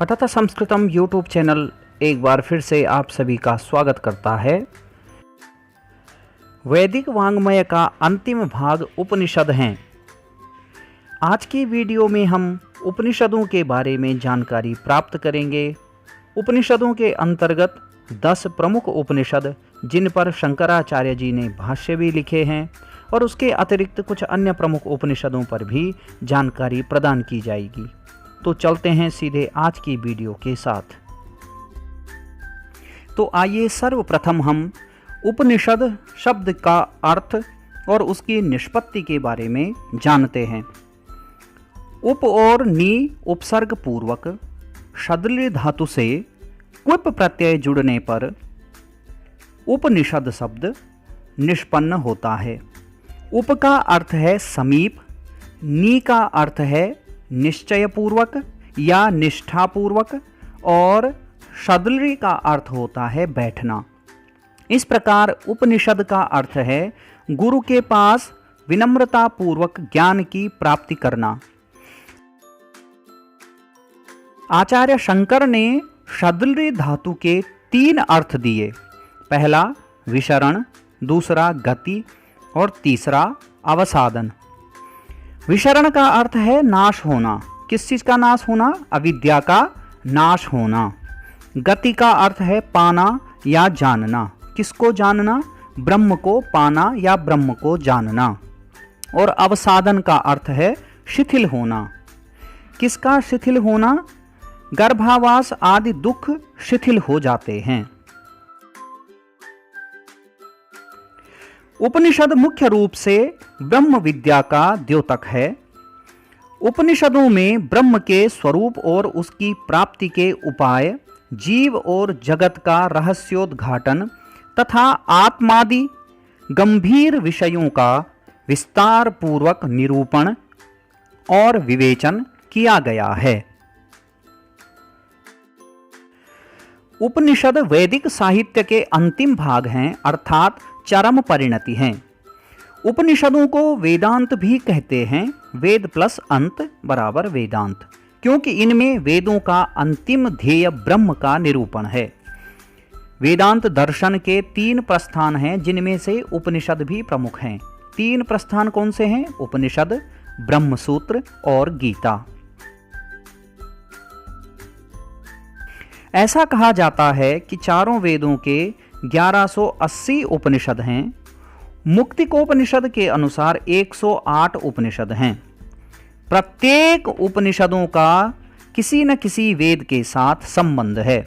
पठत संस्कृतम YouTube channel एक बार फिर से आप सभी का स्वागत करता है। वैदिक वाङ्मय का अंतिम भाग उपनिषद हैं। आज की वीडियो में हम उपनिषदों के बारे में जानकारी प्राप्त करेंगे। उपनिषदों के अंतर्गत 10 प्रमुख उपनिषद जिन पर शंकराचार्य जी ने भाष्य भी लिखे हैं और उसके अतिरिक्त कुछ अन्य प्रमुख उपनिषदों पर भी जानकारी प्रदान की जाएगी। तो चलते हैं सीधे आज की वीडियो के साथ। तो आइए सर्वप्रथम हम उपनिषद शब्द का अर्थ और उसकी निष्पत्ति के बारे में जानते हैं। उप और नी उपसर्ग पूर्वक शदृ धातु से क्विप प्रत्यय जुड़ने पर उपनिषद शब्द निष्पन्न होता है। उप का अर्थ है समीप, नी का अर्थ है निश्चयपूर्वक या निष्ठापूर्वक और शदृ का अर्थ होता है बैठना। इस प्रकार उपनिषद का अर्थ है गुरु के पास विनम्रता पूर्वक ज्ञान की प्राप्ति करना। आचार्य शंकर ने शदृ धातु के 3 अर्थ दिए। पहला विशरण, दूसरा गति और तीसरा अवसादन। विशरण का अर्थ है नाश होना। किस चीज़ का नाश होना? अविद्या का नाश होना। गति का अर्थ है पाना या जानना। किसको जानना? ब्रह्म को पाना या ब्रह्म को जानना। और अवसादन का अर्थ है शिथिल होना। किसका शिथिल होना? गर्भावास आदि दुख शिथिल हो जाते हैं। उपनिषद मुख्य रूप से ब्रह्म विद्या का द्योतक है। उपनिषदों में ब्रह्म के स्वरूप और उसकी प्राप्ति के उपाय, जीव और जगत का रहस्योद्घाटन तथा आत्मादि गंभीर विषयों का विस्तार पूर्वक निरूपण और विवेचन किया गया है। उपनिषद वैदिक साहित्य के अंतिम भाग हैं, अर्थात चरम परिणति हैं। उपनिषदों को वेदांत भी कहते हैं। वेद प्लस अंत बराबर वेदांत, क्योंकि इनमें वेदों का अंतिम ध्येय ब्रह्म का निरूपण है। वेदांत दर्शन के 3 प्रस्थान हैं, जिनमें से उपनिषद भी प्रमुख हैं। 3 प्रस्थान कौन से हैं? उपनिषद, ब्रह्मसूत्र और गीता। ऐसा कहा जाता है कि चारों वेदों के 1180 उपनिषद हैं। मुक्तिकोपनिषद के अनुसार 108 उपनिषद हैं। प्रत्येक उपनिषदों का किसी न किसी वेद के साथ संबंध है।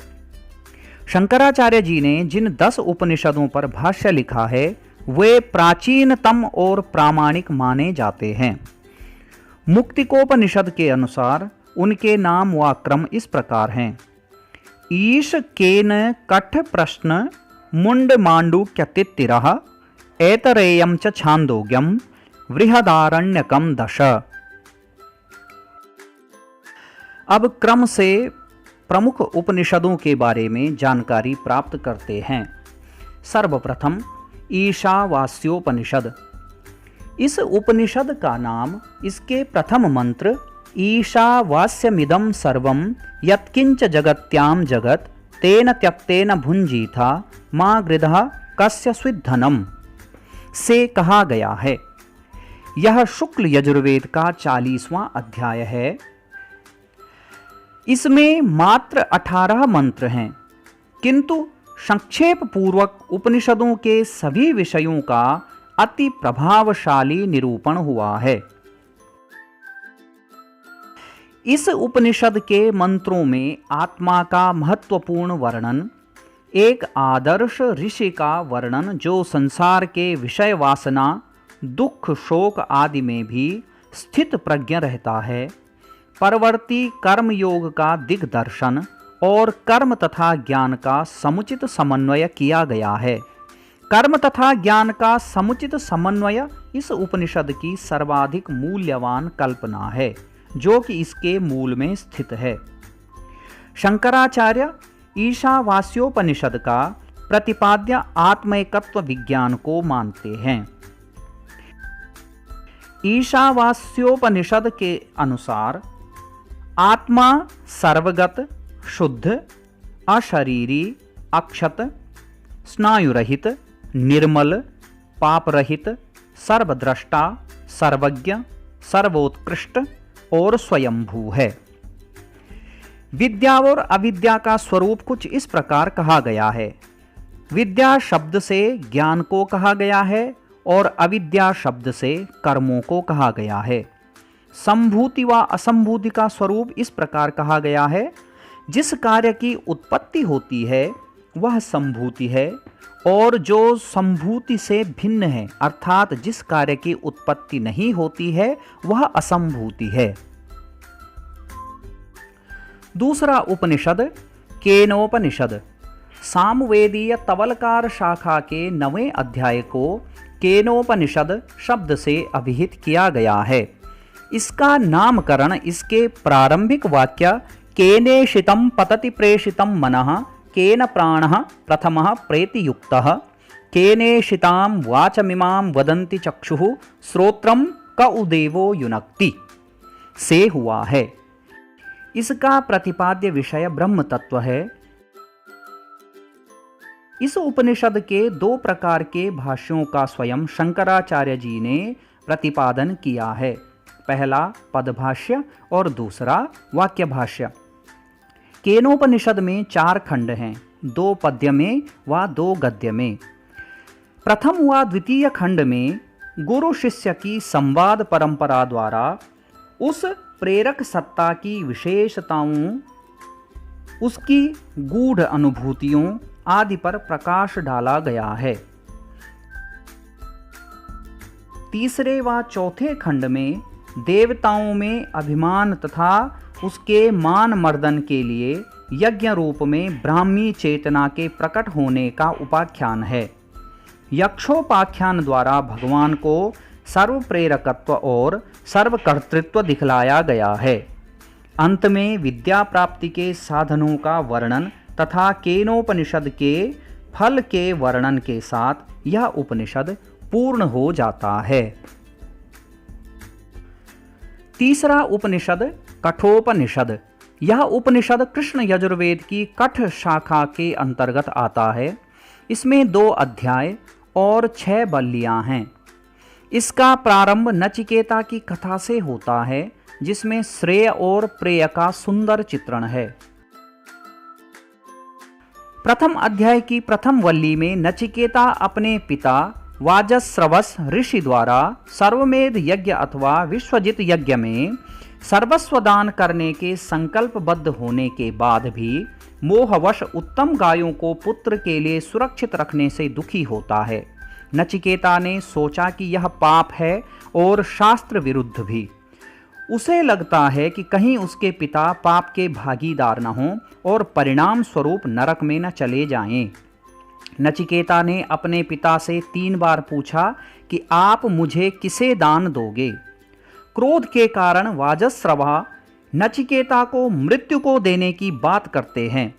शंकराचार्य जी ने जिन 10 उपनिषदों पर भाष्य लिखा है वे प्राचीनतम और प्रामाणिक माने जाते हैं। मुक्तिकोपनिषद के अनुसार उनके नाम व क्रम इस प्रकार हैं। ईश केन कठ प्रश्न मुंड मांडूक्यतित्तिरः ऐतरेयं च छांदोग्यम बृहदारण्यकम दश। अब क्रम से प्रमुख उपनिषदों के बारे में जानकारी प्राप्त करते हैं। सर्वप्रथम ईशावास्योपनिषद। इस उपनिषद का नाम इसके प्रथम मंत्र ईशावास्यमिदं सर्वं यत्किंच जगत्यां जगत् तेन त्यक्तेन भुंजीथा मा गृधः कस्य स्विद्धनम् से कहा गया है। यह शुक्ल यजुर्वेद का 40वां अध्याय है। इसमें मात्र 18 मंत्र हैं, किंतु संक्षेप पूर्वक उपनिषदों के सभी विषयों का अति प्रभावशाली निरूपण हुआ है। इस उपनिषद के मंत्रों में आत्मा का महत्वपूर्ण वर्णन, एक आदर्श ऋषि का वर्णन जो संसार के विषय वासना, दुख, शोक आदि में भी स्थित प्रज्ञ रहता है, परवर्ती कर्म योग का दिग्दर्शन और कर्म तथा ज्ञान का समुचित समन्वय किया गया है। कर्म तथा ज्ञान का समुचित समन्वय इस उपनिषद की सर्वाधिक मूल्यवान कल्पना है, जो कि इसके मूल में स्थित है। शंकराचार्य ईशावास्योपनिषद का प्रतिपाद्य आत्मैकत्व विज्ञान को मानते हैं। ईशावास्योपनिषद के अनुसार आत्मा सर्वगत, शुद्ध, अशरीरी, अक्षत, स्नायुरहित, निर्मल, पापरहित, सर्वद्रष्टा, सर्वज्ञ, सर्वोत्कृष्ट और स्वयंभू है। विद्या और अविद्या का स्वरूप कुछ इस प्रकार कहा गया है। विद्या शब्द से ज्ञान को कहा गया है और अविद्या शब्द से कर्मों को कहा गया है। संभूति व असंभूति का स्वरूप इस प्रकार कहा गया है। जिस कार्य की उत्पत्ति होती है वह संभूति है और जो संभूति से भिन्न है अर्थात जिस कार्य की उत्पत्ति नहीं होती है वह असंभूति है। दूसरा उपनिषद केनोपनिषद। सामवेदीय तवलकार शाखा के 9वें अध्याय को केनोपनिषद शब्द से अभिहित किया गया है। इसका नामकरण इसके प्रारंभिक वाक्य केनेशितं पतति प्रेषितं मनः केन प्राणः प्रथमः प्रेतियुक्तः केनेशितां वाचमिमां वदन्ति चक्षुः श्रोत्रं क उदेवो युनक्ति से हुआ है। इसका प्रतिपाद्य विषय ब्रह्म तत्व है। इस उपनिषद के 2 प्रकार के भाष्यों का स्वयं शंकराचार्य जी ने प्रतिपादन किया है। पहला पदभाष्य और दूसरा वाक्य भाष्य। केनोपनिषद में 4 खंड हैं, 2 पद्य में व 2 गद्य में। प्रथम व द्वितीय खंड में गुरु शिष्य की संवाद परंपरा द्वारा उस प्रेरक सत्ता की विशेषताओं, उसकी गूढ़ अनुभूतियों आदि पर प्रकाश डाला गया है। तीसरे व चौथे खंड में देवताओं में अभिमान तथा उसके मान मर्दन के लिए यज्ञ रूप में ब्राह्मी चेतना के प्रकट होने का उपाख्यान है। यक्षोपाख्यान द्वारा भगवान को सर्व प्रेरकत्व और सर्वकर्तृत्व दिखलाया गया है। अंत में विद्या प्राप्ति के साधनों का वर्णन तथा केनोपनिषद के फल के वर्णन के साथ यह उपनिषद पूर्ण हो जाता है। तीसरा उपनिषद कठोपनिषद। यह उपनिषद कृष्ण यजुर्वेद की कठ शाखा के अंतर्गत आता है। इसमें 2 अध्याय और 6 बल्लियां हैं। इसका प्रारंभ नचिकेता की कथा से होता है जिसमें श्रेय और प्रेय का सुंदर चित्रण है। प्रथम अध्याय की प्रथम वल्ली में नचिकेता अपने पिता वाजस्रवस ऋषि द्वारा सर्वमेध यज्ञ अथवा विश्वजित यज्ञ में सर्वस्व दान करने के संकल्पबद्ध होने के बाद भी मोहवश उत्तम गायों को पुत्र के लिए सुरक्षित रखने से दुखी होता है। नचिकेता ने सोचा कि यह पाप है और शास्त्र विरुद्ध भी। उसे लगता है कि कहीं उसके पिता पाप के भागीदार न हों और परिणाम स्वरूप नरक में न चले जाएं। नचिकेता ने अपने पिता से 3 बार पूछा कि आप मुझे किसे दान दोगे। क्रोध के कारण वाजस्रवा नचिकेता को मृत्यु को देने की बात करते हैं।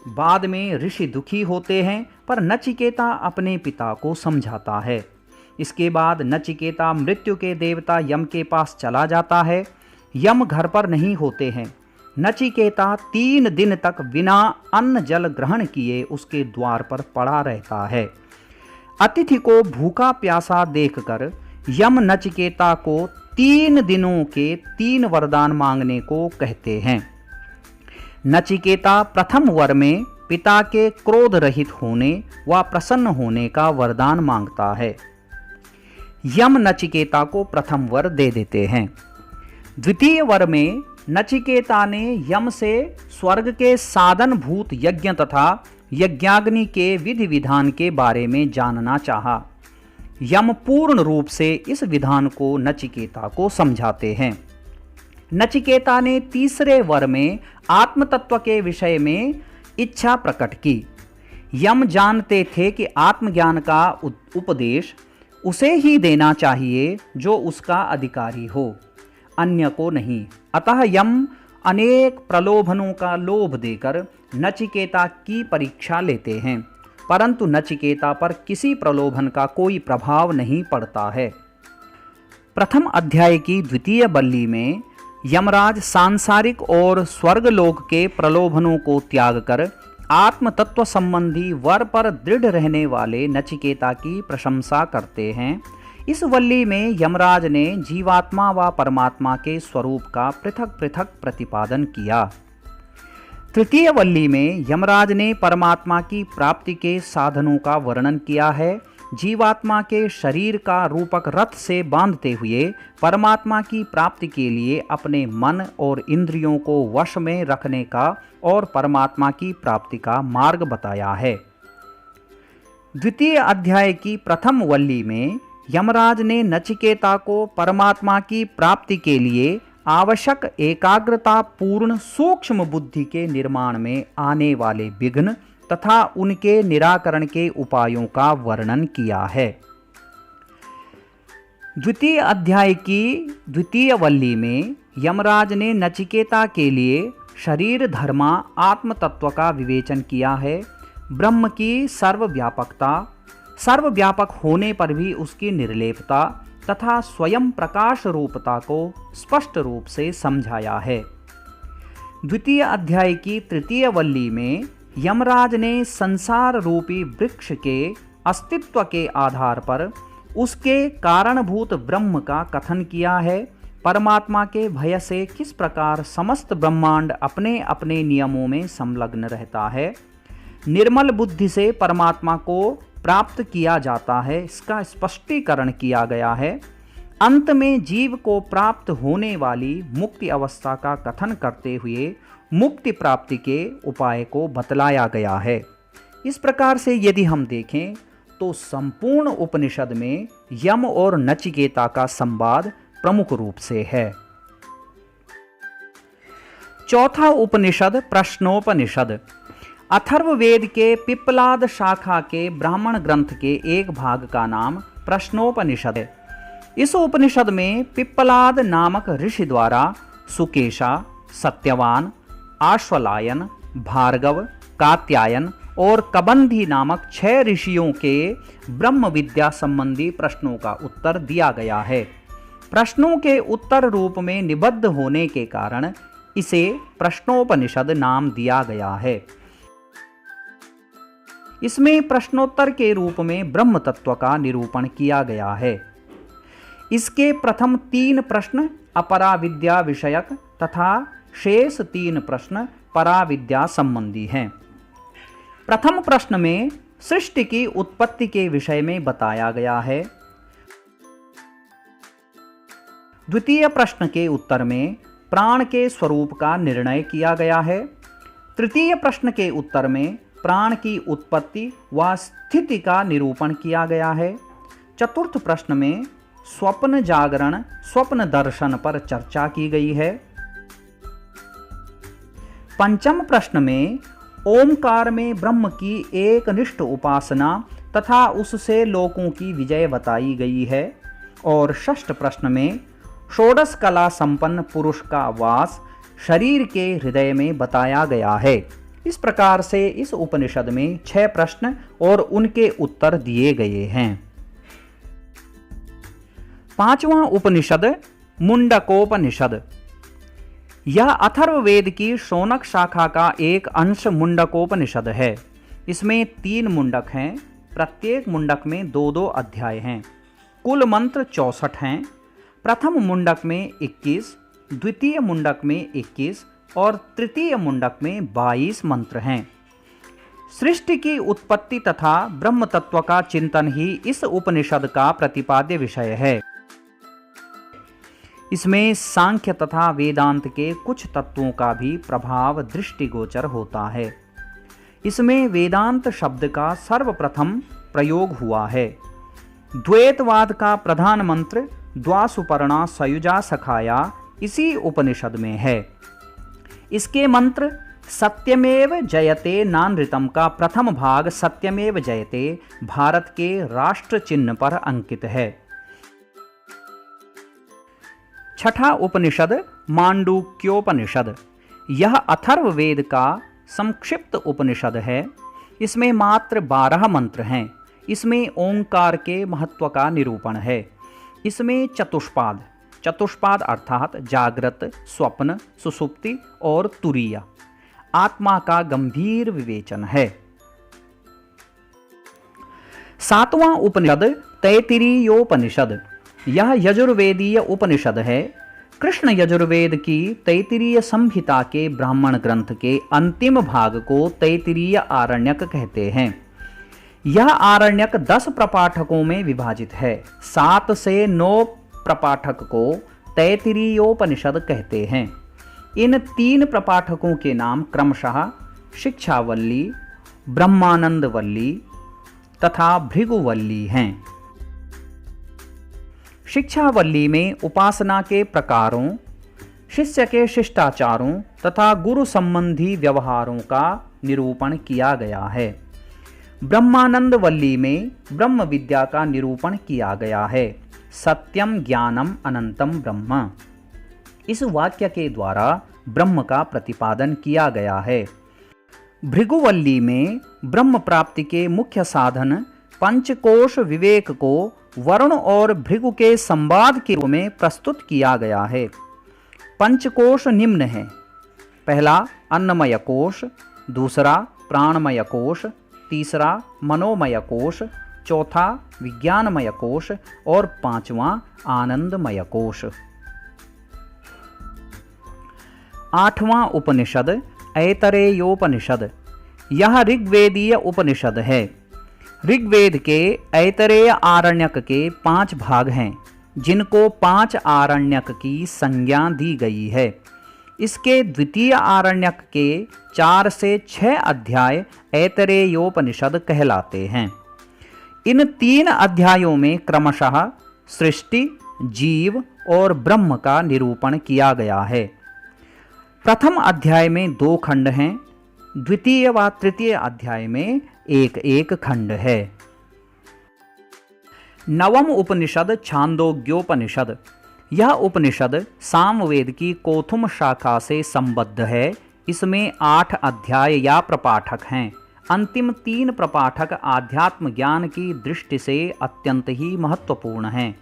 बाद में ऋषि दुखी होते हैं पर नचिकेता अपने पिता को समझाता है। इसके बाद नचिकेता मृत्यु के देवता यम के पास चला जाता है। यम घर पर नहीं होते हैं। नचिकेता 3 दिन तक बिना अन्न जल ग्रहण किए उसके द्वार पर पड़ा रहता है। अतिथि को भूखा प्यासा देखकर यम नचिकेता को 3 दिनों के 3 वरदान मांगने को कहते हैं। नचिकेता प्रथम वर में पिता के क्रोध रहित होने व प्रसन्न होने का वरदान मांगता है। यम नचिकेता को प्रथम वर दे देते हैं। द्वितीय वर में नचिकेता ने यम से स्वर्ग के साधनभूत यज्ञ तथा यज्ञाग्नि के विधि विधान के बारे में जानना चाहा। यम पूर्ण रूप से इस विधान को नचिकेता को समझाते हैं। नचिकेता ने तीसरे वर में आत्म तत्व के विषय में इच्छा प्रकट की। यम जानते थे कि आत्मज्ञान का उपदेश उसे ही देना चाहिए जो उसका अधिकारी हो, अन्य को नहीं। अतः यम अनेक प्रलोभनों का लोभ देकर नचिकेता की परीक्षा लेते हैं, परंतु नचिकेता पर किसी प्रलोभन का कोई प्रभाव नहीं पड़ता है। प्रथम अध्याय की द्वितीय बल्ली में यमराज सांसारिक और स्वर्गलोक के प्रलोभनों को त्याग कर आत्म तत्व संबंधी वर पर दृढ़ रहने वाले नचिकेता की प्रशंसा करते हैं। इस वल्ली में यमराज ने जीवात्मा व परमात्मा के स्वरूप का पृथक पृथक प्रतिपादन किया। तृतीय वल्ली में यमराज ने परमात्मा की प्राप्ति के साधनों का वर्णन किया है। जीवात्मा के शरीर का रूपक रथ से बांधते हुए परमात्मा की प्राप्ति के लिए अपने मन और इंद्रियों को वश में रखने का और परमात्मा की प्राप्ति का मार्ग बताया है। द्वितीय अध्याय की प्रथम वल्ली में यमराज ने नचिकेता को परमात्मा की प्राप्ति के लिए आवश्यक एकाग्रता पूर्ण सूक्ष्म बुद्धि के निर्माण में आने वाले विघ्न तथा उनके निराकरण के उपायों का वर्णन किया है। द्वितीय अध्याय की द्वितीय वल्ली में यमराज ने नचिकेता के लिए शरीर धर्मा आत्म तत्व का विवेचन किया है। ब्रह्म की सर्वव्यापकता, सर्वव्यापक होने पर भी उसकी निर्लेपता तथा स्वयं प्रकाश रूपता को स्पष्ट रूप से समझाया है। द्वितीय अध्याय की तृतीय वल्ली में यमराज ने संसार रूपी वृक्ष के अस्तित्व के आधार पर उसके कारणभूत ब्रह्म का कथन किया है। परमात्मा के भय से किस प्रकार समस्त ब्रह्मांड अपने अपने नियमों में संलग्न रहता है, निर्मल बुद्धि से परमात्मा को प्राप्त किया जाता है, इसका स्पष्टीकरण किया गया है। अंत में जीव को प्राप्त होने वाली मुक्ति अवस्था का कथन करते हुए मुक्ति प्राप्ति के उपाय को बतलाया गया है। इस प्रकार से यदि हम देखें तो संपूर्ण उपनिषद में यम और नचिकेता का संवाद प्रमुख रूप से है। चौथा उपनिषद प्रश्नोपनिषद अथर्ववेद के पिप्पलाद शाखा के ब्राह्मण ग्रंथ के एक भाग का नाम प्रश्नोपनिषद है। इस उपनिषद में पिप्पलाद नामक ऋषि द्वारा सुकेशा, सत्यवान, आश्वलायन, भार्गव, कात्यायन और कबंधी नामक 6 ऋषियों के ब्रह्म विद्या संबंधी प्रश्नों का उत्तर दिया गया है। प्रश्नों के उत्तर रूप में निबद्ध होने के कारण इसे प्रश्नोपनिषद नाम दिया गया है। इसमें प्रश्नोत्तर के रूप में ब्रह्म तत्व का निरूपण किया गया है। इसके प्रथम 3 प्रश्न अपराविद्या विषयक तथा शेष 3 प्रश्न पराविद्या संबंधी हैं। प्रथम प्रश्न में सृष्टि की उत्पत्ति के विषय में बताया गया है। द्वितीय प्रश्न के उत्तर में प्राण के स्वरूप का निर्णय किया गया है। तृतीय प्रश्न के उत्तर में प्राण की उत्पत्ति व स्थिति का निरूपण किया गया है। चतुर्थ प्रश्न में स्वप्न जागरण, स्वप्न दर्शन पर चर्चा की गई है। पंचम प्रश्न में ओमकार में ब्रह्म की एकनिष्ठ उपासना तथा उससे लोकों की विजय बताई गई है। और षष्ठ प्रश्न में षोडश कला संपन्न पुरुष का वास शरीर के हृदय में बताया गया है। इस प्रकार से इस उपनिषद में 6 प्रश्न और उनके उत्तर दिए गए हैं। पांचवां उपनिषद मुंडकोपनिषद। यह अथर्ववेद की शौनक शाखा का एक अंश मुंडकोपनिषद है। इसमें 3 मुंडक हैं। प्रत्येक मुंडक में 2-2 अध्याय हैं। कुल मंत्र 64 हैं। प्रथम मुंडक में 21, द्वितीय मुंडक में 21 और तृतीय मुंडक में 22 मंत्र हैं। सृष्टि की उत्पत्ति तथा ब्रह्म तत्व का चिंतन ही इस उपनिषद का प्रतिपाद्य विषय है। इसमें सांख्य तथा वेदांत के कुछ तत्वों का भी प्रभाव दृष्टिगोचर होता है। इसमें वेदांत शब्द का सर्वप्रथम प्रयोग हुआ है। द्वैतवाद का प्रधान मंत्र द्वासुपर्णा सयुजा सखाया इसी उपनिषद में है। इसके मंत्र सत्यमेव जयते नानृतम का प्रथम भाग सत्यमेव जयते भारत के राष्ट्र चिन्ह पर अंकित है। छठा उपनिषद मांडूक्योपनिषद। यह अथर्ववेद का संक्षिप्त उपनिषद है। इसमें मात्र 12 मंत्र हैं। इसमें ओंकार के महत्व का निरूपण है। इसमें चतुष्पाद चतुष्पाद अर्थात जागृत, स्वप्न, सुषुप्ति और तुरीय आत्मा का गंभीर विवेचन है। सातवां उपनिषद तैत्तिरीयोपनिषद। यह यजुर्वेदीय उपनिषद है। कृष्ण यजुर्वेद की तैत्तिरीय संहिता के ब्राह्मण ग्रंथ के अंतिम भाग को तैत्तिरीय आरण्यक कहते हैं। यह आरण्यक 10 प्रपाठकों में विभाजित है। 7 से 9 प्रपाठक को तैत्तिरीयोपनिषद कहते हैं। इन 3 प्रपाठकों के नाम क्रमशः शिक्षावल्ली, ब्रह्मानंदवल्ली तथा भृगुवल्ली हैं। शिक्षावल्ली में उपासना के प्रकारों, शिष्य के शिष्टाचारों तथा गुरु संबंधी व्यवहारों का निरूपण किया गया है। ब्रह्मानंदवल्ली में ब्रह्म विद्या का निरूपण किया गया है। सत्यम ज्ञानम अनंतम ब्रह्म, इस वाक्य के द्वारा ब्रह्म का प्रतिपादन किया गया है। भृगुवल्ली में ब्रह्म प्राप्ति के मुख्य साधन पंचकोश विवेक को वरुण और भृगु के संवाद के रूप में प्रस्तुत किया गया है। पंचकोश निम्न है: पहला अन्नमय कोश, दूसरा प्राणमय कोश, तीसरा मनोमय कोश, चौथा विज्ञानमय कोश और पांचवा आनंदमय कोश। आठवां उपनिषद ऐतरेयोपनिषद। यह ऋग्वेदीय उपनिषद है। ऋग्वेद के ऐतरेय आरण्यक के 5 भाग हैं, जिनको 5 आरण्यक की संज्ञा दी गई है। इसके द्वितीय आरण्यक के 4 से 6 अध्याय ऐतरेयोपनिषद कहलाते हैं। इन 3 अध्यायों में क्रमशः सृष्टि, जीव और ब्रह्म का निरूपण किया गया है। प्रथम अध्याय में 2 खंड हैं, द्वितीय व तृतीय अध्याय में 1 खंड है। नवम उपनिषद छांदोग्योपनिषद। यह उपनिषद सामवेद की कोथुम शाखा से संबद्ध है। इसमें 8 अध्याय या प्रपाठक हैं। अंतिम 3 प्रपाठक आध्यात्म ज्ञान की दृष्टि से अत्यंत ही महत्वपूर्ण हैं।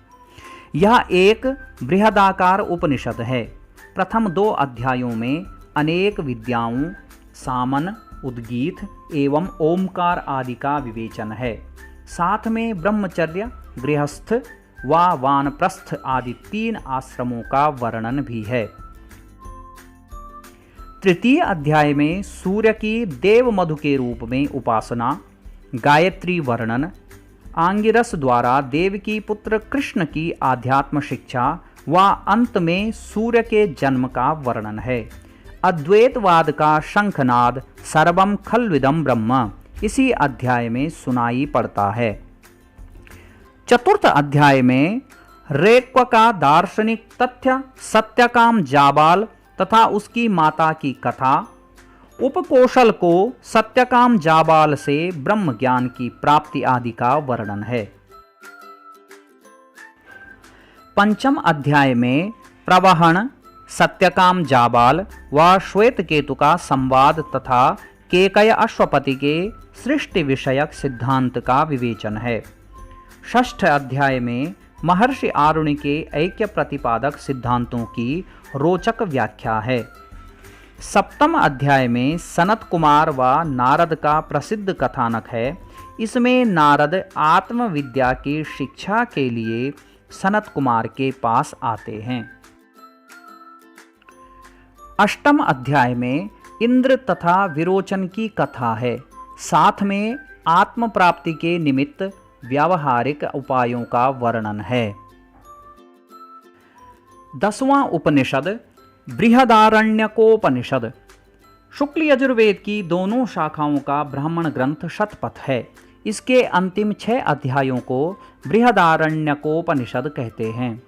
यह एक बृहदाकार उपनिषद है। प्रथम 2 अध्यायों में अनेक विद्याओं, सामन, उद्गीत एवं ओमकार आदि का विवेचन है। साथ में ब्रह्मचर्य, गृहस्थ व वानप्रस्थ आदि 3 आश्रमों का वर्णन भी है। तृतीय अध्याय में सूर्य की देव मधु के रूप में उपासना, गायत्री वर्णन, आंगिरस द्वारा देव की पुत्र कृष्ण की आध्यात्म शिक्षा व अंत में सूर्य के जन्म का वर्णन है। अद्वैतवाद का शंखनाद सर्वम खल्विदम ब्रह्म इसी अध्याय में सुनाई पड़ता है। चतुर्थ अध्याय में रेक्व का दार्शनिक तथ्य, सत्यकाम जाबाल तथा उसकी माता की कथा, उपकोशल को सत्यकाम जाबाल से ब्रह्म ज्ञान की प्राप्ति आदि का वर्णन है। पंचम अध्याय में प्रवहन, सत्यकाम जाबाल व श्वेत केतु का संवाद तथा केकय अश्वपति के सृष्टि विषयक सिद्धांत का विवेचन है। षष्ठ अध्याय में महर्षि आरुणि के ऐक्य प्रतिपादक सिद्धांतों की रोचक व्याख्या है। सप्तम अध्याय में सनत कुमार व नारद का प्रसिद्ध कथानक है। इसमें नारद आत्मविद्या की शिक्षा के लिए सनत कुमार के पास आते हैं। अष्टम अध्याय में इंद्र तथा विरोचन की कथा है। साथ में आत्म प्राप्ति के निमित्त व्यावहारिक उपायों का वर्णन है। 10वां उपनिषद बृहदारण्यकोपनिषद। शुक्ल यजुर्वेद की दोनों शाखाओं का ब्राह्मण ग्रंथ शतपथ है। इसके अंतिम 6 अध्यायों को बृहदारण्यकोपनिषद कहते हैं।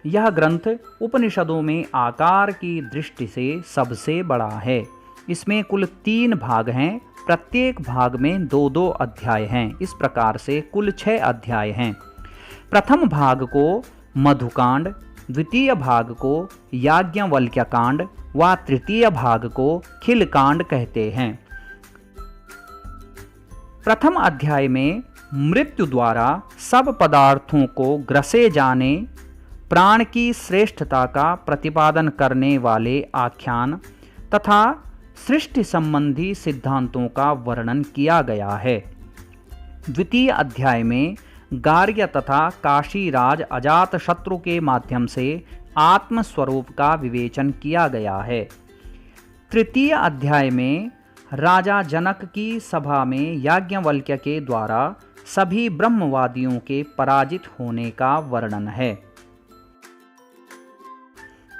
यह ग्रंथ उपनिषदों में आकार की दृष्टि से सबसे बड़ा है। इसमें कुल 3 भाग हैं। प्रत्येक भाग में 2-2 अध्याय हैं। इस प्रकार से कुल 6 अध्याय हैं। प्रथम भाग को मधुकांड, द्वितीय भाग को याज्ञवल्क्य कांड व तृतीय भाग को खिलकांड कहते हैं। प्रथम अध्याय में मृत्यु द्वारा सब पदार्थों को ग्रसे जाने प्राण की श्रेष्ठता का प्रतिपादन करने वाले आख्यान तथा सृष्टि संबंधी सिद्धांतों का वर्णन किया गया है। द्वितीय अध्याय में गार्ग्य तथा काशीराज अजातशत्रु के माध्यम से आत्म स्वरूप का विवेचन किया गया है। तृतीय अध्याय में राजा जनक की सभा में याज्ञवल्क्य के द्वारा सभी ब्रह्मवादियों के पराजित होने का वर्णन है।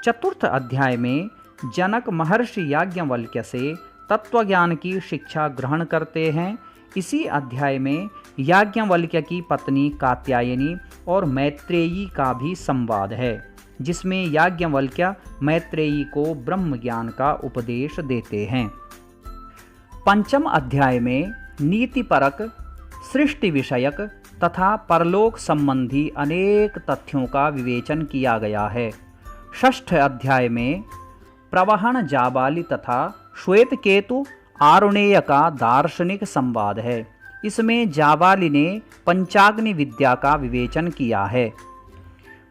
चतुर्थ अध्याय में जनक महर्षि याज्ञवल्क्य से तत्वज्ञान की शिक्षा ग्रहण करते हैं। इसी अध्याय में याज्ञवल्क्य की पत्नी कात्यायनी और मैत्रेयी का भी संवाद है, जिसमें याज्ञवल्क्य मैत्रेयी को ब्रह्म ज्ञान का उपदेश देते हैं। पंचम अध्याय में नीतिपरक, सृष्टि विषयक तथा परलोक संबंधी अनेक तथ्यों का विवेचन किया गया है। षष्ठ अध्याय में प्रवहन जाबाली तथा श्वेतकेतु आरुणेय का दार्शनिक संवाद है। इसमें जाबाली ने पंचाग्नि विद्या का विवेचन किया है।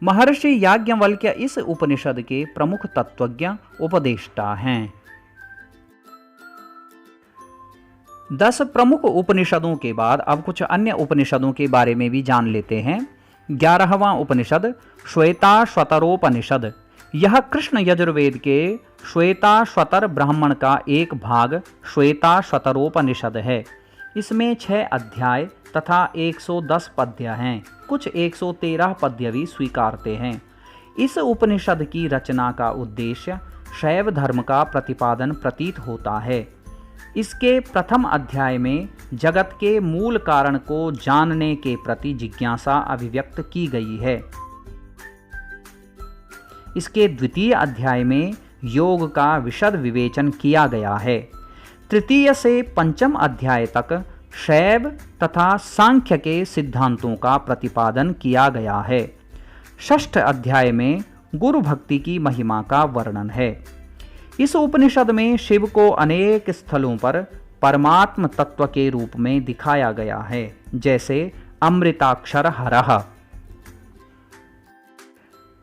महर्षि याज्ञवल्क्य इस उपनिषद के प्रमुख तत्वज्ञ उपदेष्टा हैं। 10 प्रमुख उपनिषदों के बाद अब कुछ अन्य उपनिषदों के बारे में भी जान लेते हैं। 11वां उपनिषद श्वेताश्वतरोपनिषद। यह कृष्ण यजुर्वेद के श्वेताश्वतर ब्राह्मण का एक भाग श्वेताश्वतरोपनिषद है। इसमें 6 अध्याय तथा 110 पद्य हैं। कुछ 113 पद्य भी स्वीकारते हैं। इस उपनिषद की रचना का उद्देश्य शैव धर्म का प्रतिपादन प्रतीत होता है। इसके प्रथम अध्याय में जगत के मूल कारण को जानने के प्रति जिज्ञासा अभिव्यक्त की गई है। इसके द्वितीय अध्याय में योग का विशद विवेचन किया गया है। तृतीय से पंचम अध्याय तक शैव तथा सांख्य के सिद्धांतों का प्रतिपादन किया गया है। षष्ठ अध्याय में गुरु भक्ति की महिमा का वर्णन है। इस उपनिषद में शिव को अनेक स्थलों पर परमात्म तत्व के रूप में दिखाया गया है, जैसे अमृताक्षर हरः।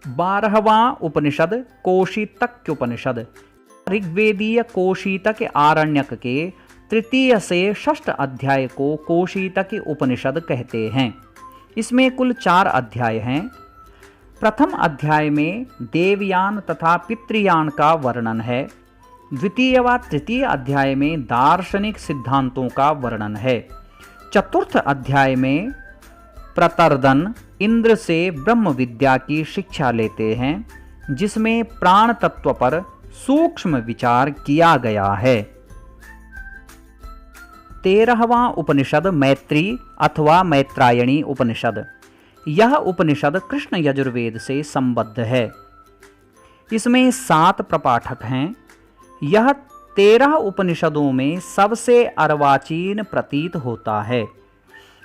12वां उपनिषद कोशीतक्योपनिषद। ऋग्वेदीय कोशीतक आरण्यक के तृतीय से षष्ठ अध्याय को कोशीतक उपनिषद कहते हैं। इसमें कुल 4 अध्याय हैं। प्रथम अध्याय में देवयान तथा पितृयान का वर्णन है। द्वितीय व तृतीय अध्याय में दार्शनिक सिद्धांतों का वर्णन है। चतुर्थ अध्याय में प्रतर्दन इंद्र से ब्रह्म विद्या की शिक्षा लेते हैं, जिसमें प्राण तत्व पर सूक्ष्म विचार किया गया है। 13वां उपनिषद मैत्री अथवा मैत्रायणी उपनिषद। यह उपनिषद कृष्ण यजुर्वेद से संबद्ध है। इसमें 7 प्रपाठक हैं। यह 13 उपनिषदों में सबसे अर्वाचीन प्रतीत होता है।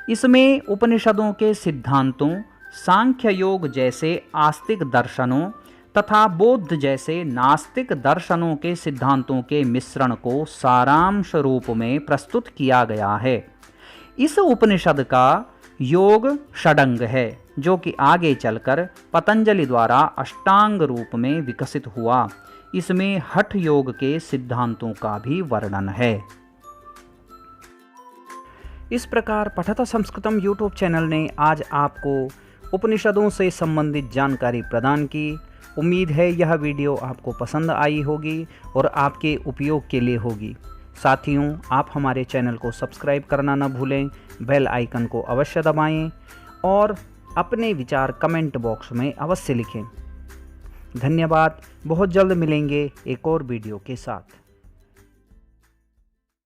इसमें उपनिषदों के सिद्धांतों, सांख्य योग जैसे आस्तिक दर्शनों तथा बौद्ध जैसे नास्तिक दर्शनों के सिद्धांतों के मिश्रण को सारांश रूप में प्रस्तुत किया गया है। इस उपनिषद का योग षडंग है, जो कि आगे चलकर पतंजलि द्वारा अष्टांग रूप में विकसित हुआ। इसमें हठ योग के सिद्धांतों का भी वर्णन है। इस प्रकार पठत संस्कृतम यूट्यूब चैनल ने आज आपको उपनिषदों से संबंधित जानकारी प्रदान की। उम्मीद है यह वीडियो आपको पसंद आई होगी और आपके उपयोग के लिए होगी। साथियों, आप हमारे चैनल को सब्सक्राइब करना न भूलें, बेल आइकन को अवश्य दबाएं और अपने विचार कमेंट बॉक्स में अवश्य लिखें। धन्यवाद। बहुत जल्द मिलेंगे एक और वीडियो के साथ।